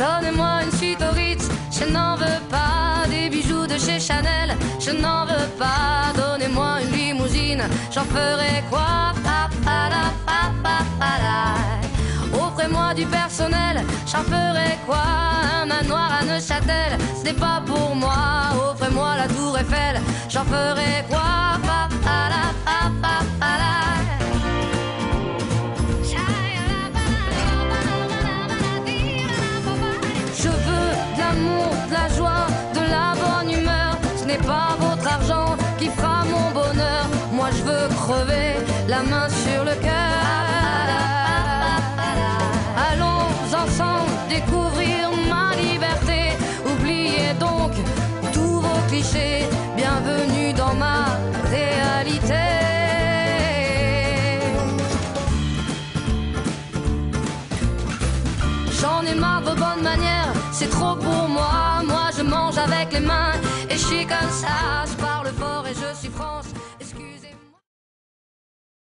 Donnez-moi une suite au Ritz, je n'en veux pas. Des bijoux de chez Chanel, je n'en veux pas. Donnez-moi une limousine, j'en ferai quoi? Offrez-moi du personnel, j'en ferai quoi? Un manoir à Neuchâtel, ce n'est pas pour moi. Offrez-moi la tour Eiffel, j'en ferai quoi? Je veux de l'amour, de la joie, de la bonne humeur. Ce n'est pas votre argent qui fera mon bonheur. Moi je veux crever la main sur le cœur. Allons ensemble découvrir ma liberté. Oubliez donc tous vos clichés. Bienvenue dans ma réalité. J'en ai marre de vos bonnes manières, c'est trop pour moi. Moi je mange avec les mains et je suis comme ça. Je parle fort et je suis France.